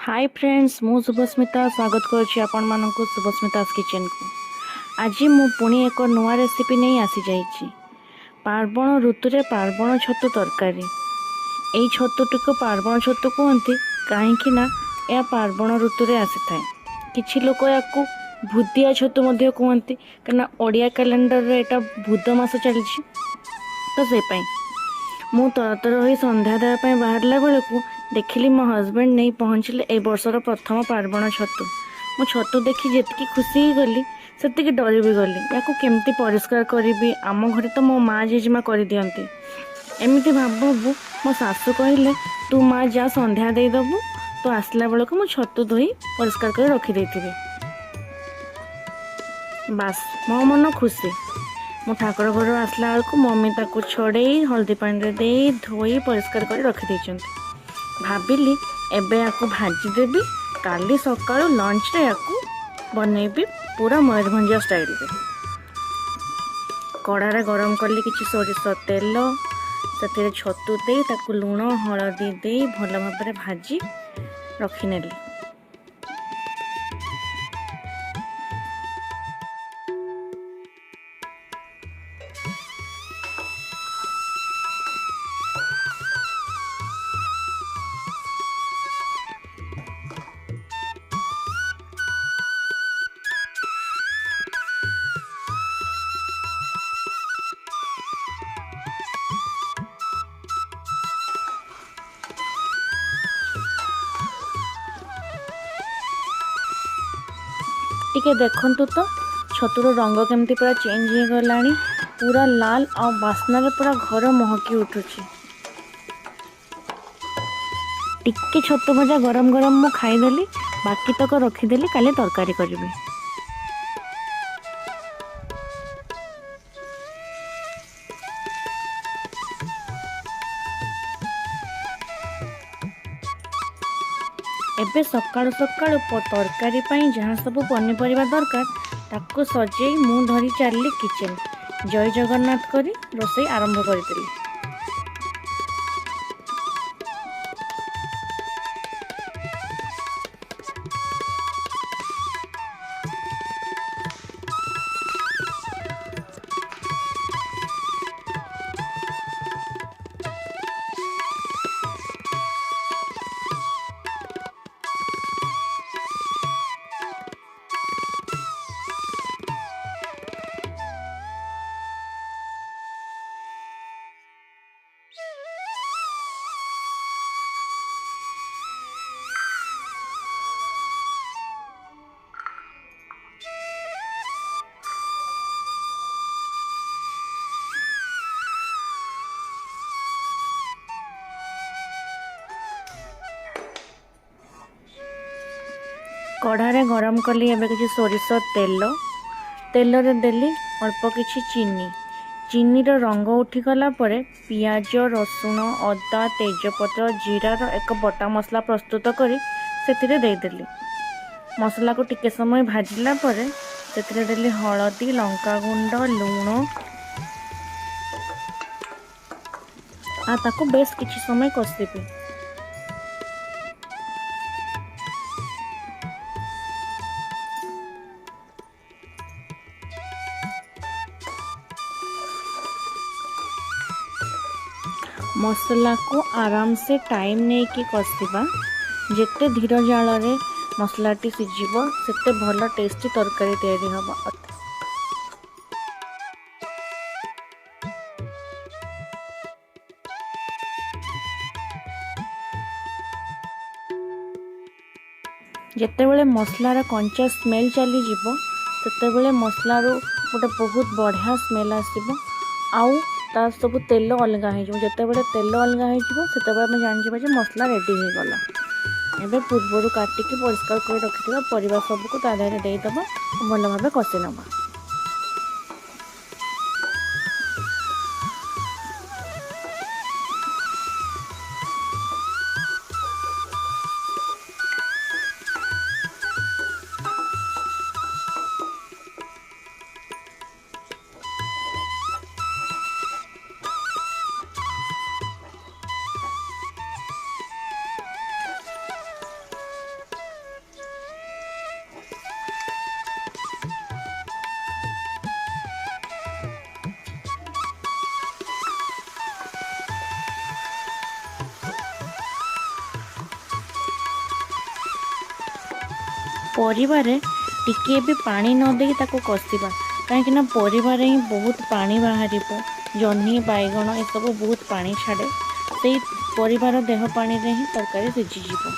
Hi friends मु शुभस्मिता स्वागत करुच्ची आपण मानक शुभस्मितास किचन को। आज मु पुणी एक नुआ रेसिपी नहीं आसी जाइछि। पार्वण ऋतु रे पार्वण छतु तरकारी। एई छतुटी को पार्वण छतु कहते कहीं यह पार्वण ऋतु रे आसी थाए। किछि लोक याकू भूतिया छतु मध्य कहते कना ओडिया कैलेंडर रे एटा भूत मास चलछि। तो से पई मु तरतर हो संध्या देवाई बाहरला बेलू देखिली मो हजबैंड नहीं पहुँचले ए वर्षर प्रथम पार्वण छतु। मो छतु देखी जी खुशी गली से डरी भी गली या केमती परिष्कार करी। आम घरे तो मो माँ जेजेमा कर दियंती। एमती भाबू मो सासू कहले तू माँ जा संध्या देदेबू तो आसला बेलू मो छतु धोई परिष्कार कर रखी। बास मो मन खुशी। मो ठाकुर घर आसला बेलू मम्मी ताकू छड़े हल्दी पानी दे धोई परिष्कार कर रखी। भाविली एबे याकू भाजी देवी काली सकाळु लंच रे याकू बनैबी पूरा मयूरभंजिया स्टाइल रे। कड़ारे गरम कली किछि सोरिष तेल से छतु दे ताकू लुण हलदी दे भल भाव भाजी रखिनेली। टिके देखंतु तो छतुर रंग केमती पूरा चेंज हो गलानी। पूरा लाल आ बास्ना रे पूरा घर महकी उठुची। टिके छतु भजा गरम गरम मु खाईदेली बाकी तक रखीदेली काली तरकारी करिवे। एबे सकाळु सकाळु तरकारी पाई जहाँ सब पनीपरिया दरकार ताको सजेई मु धरी चलली किचन। जय जगन्नाथ करी रोषेई आरंभ करदेली। कढ़ारे गरम कली एबे किछि सोरिष तेल रे देली अल्प किछि चीनी रो रंग उठी गला परे पियाज रसुण अदा तेजपत्र जीरार एक बटा मसला प्रस्तुत करी सेथिरे देदेली। मसला को टिके समय भाजिला परे सेथिरे देली हळदी लंका गुंड लुण आ ताको बेस किछि समय कषिबी। मसला को आराम से टाइम नहीं कि कषिबा। जेते धीर जाल रे मसलाटी सिझिबो सेते भल टेस्टी तरकारी तैयारी हबो। जेतेबेले मसलार कंचा स्मेल चली जीवो सेतेबेले मसलार गोटे बहुत बढ़िया स्मेल आसीबो। आउ तार सब तेल अलग हो जितेबाला तेल अलग हो जान जे मसला रेडी हो गला। एबे पूर्वर काटिकी परिष्कार कर रखिथिबा परिबा सबको ता देहरे देइदबा भल भाबे कषि नबा। ପରିବାରେ ଟିକିଏ ବି ପାଣି ନ ଦେଇକି ତାକୁ କଷିବା, କାହିଁକିନା ପରିବାରେ ହିଁ ବହୁତ ପାଣି ବାହାରିବ। ଜହ୍ନି ବାଇଗଣ ଏସବୁ ବହୁତ ପାଣି ଛାଡ଼େ, ସେଇ ପରିବାର ଦେହ ପାଣିରେ ହିଁ ତରକାରୀ ସିଝିଯିବ।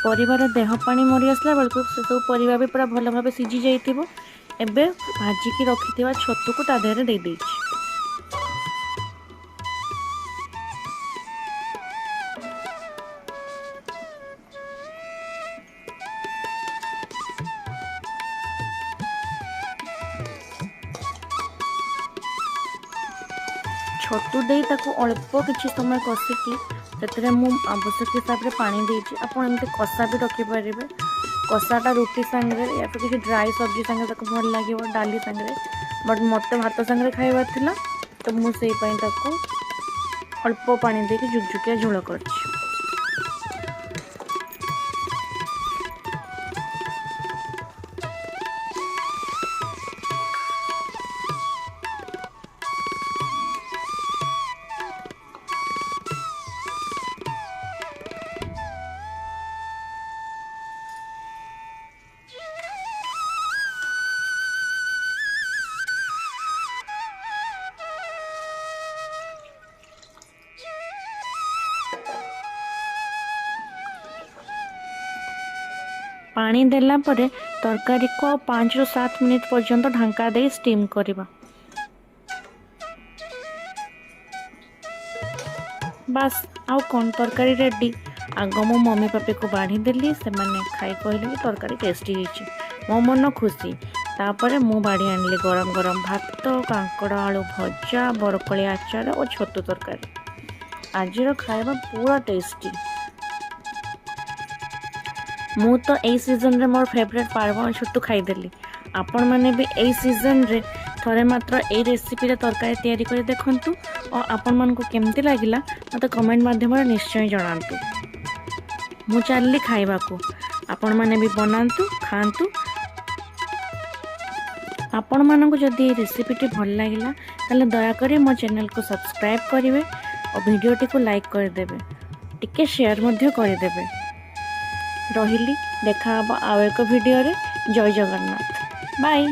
ପରିବାର ଦେହ ପାଣି ମରି ଆସିଲା ବେଳକୁ ସେସବୁ ପରିବା ବି ପୁରା ଭଲ ଭାବେ ସିଝି ଯାଇଥିବ। ଏବେ ଭାଜିକି ରଖିଥିବା ଛତୁକୁ ତା ଦେହରେ ଦେଇଦେଇଛି। ଛତୁ ଦେଇ ତାକୁ ଅଳ୍ପ କିଛି ସମୟ କଷିକି ସେଥିରେ ମୁଁ ଆବଶ୍ୟକ ହିସାବରେ ପାଣି ଦେଇଛି। ଆପଣ ଏମିତି କଷା ବି ରଖିପାରିବେ। କଷାଟା ରୁଟି ସାଙ୍ଗରେ ୟା ଫିର କିଛି ଡ୍ରାଇ ସବଜି ସାଙ୍ଗରେ ତାକୁ ଭଲ ଲାଗିବ, ଡାଲି ସାଙ୍ଗରେ। ବଟ୍ ମୋତେ ଭାତ ସାଙ୍ଗରେ ଖାଇବାର ଥିଲା, ତ ମୁଁ ସେଇ ପାଇଁ ତାକୁ ଅଳ୍ପ ପାଣି ଦେଇକି ଝୁକଝୁକିଆ ଝୋଳ କରିଛି। ପାଣି ଦେଲା ପରେ ତରକାରୀକୁ ଆଉ 5ରୁ 7 ମିନିଟ୍ ପର୍ଯ୍ୟନ୍ତ ଢାଙ୍କା ଦେଇ ଷ୍ଟିମ୍ କରିବା। ବାସ୍, ଆଉ କ'ଣ, ତରକାରୀ ରେଡ଼ି। ଆଗ ମୋ ମମି ପାପିକୁ ବାଢ଼ିଦେଲି, ସେମାନେ ଖାଇ କହିଲେ କି ତରକାରୀ ଟେଷ୍ଟି ହେଇଛି। ମୋ ମନ ଖୁସି। ତାପରେ ମୁଁ ବାଢ଼ି ଆଣିଲି ଗରମ ଗରମ ଭାତ, କାଙ୍କଡ଼ ଆଳୁ ଭଜା, ବରକୋଳି ଆଚାର ଓ ଛତୁ ତରକାରୀ। ଆଜିର ଖାଇବା ପୁରା ଟେଷ୍ଟି। ମୁଁ ତ ଏଇ ସିଜନରେ ମୋର ଫେଭରେଟ୍ ପାର୍ବଣ ଛତୁ ଖାଇଦେଲି। ଆପଣମାନେ ବି ଏଇ ସିଜନରେ ଥରେ ମାତ୍ର ଏଇ ରେସିପିରେ ତରକାରୀ ତିଆରି କରି ଦେଖନ୍ତୁ ଓ ଆପଣମାନଙ୍କୁ କେମିତି ଲାଗିଲା ମୋତେ କମେଣ୍ଟ ମାଧ୍ୟମରେ ନିଶ୍ଚୟ ଜଣାନ୍ତୁ। ମୁଁ ଚାଲିଲି ଖାଇବାକୁ, ଆପଣମାନେ ବି ବନାନ୍ତୁ, ଖାଆନ୍ତୁ। ଆପଣମାନଙ୍କୁ ଯଦି এই ରେସିପିଟି ଭଲ ଲାଗିଲା ତାହେଲେ ଦୟାକରି ମୋ ଚ୍ୟାନେଲକୁ ସବସ୍କ୍ରାଇବ୍ କରିବେ ଓ ଭିଡ଼ିଓଟିକୁ ଲାଇକ୍ କରିଦେବେ, ଟିକେ ସେୟାର ମଧ୍ୟ କରିଦେବେ। ରହିଲି, ଦେଖା ହେବ ଆଉ ଏକ ଭିଡ଼ିଓରେ। ଜୟ ଜଗନ୍ନାଥ, ବାଏ।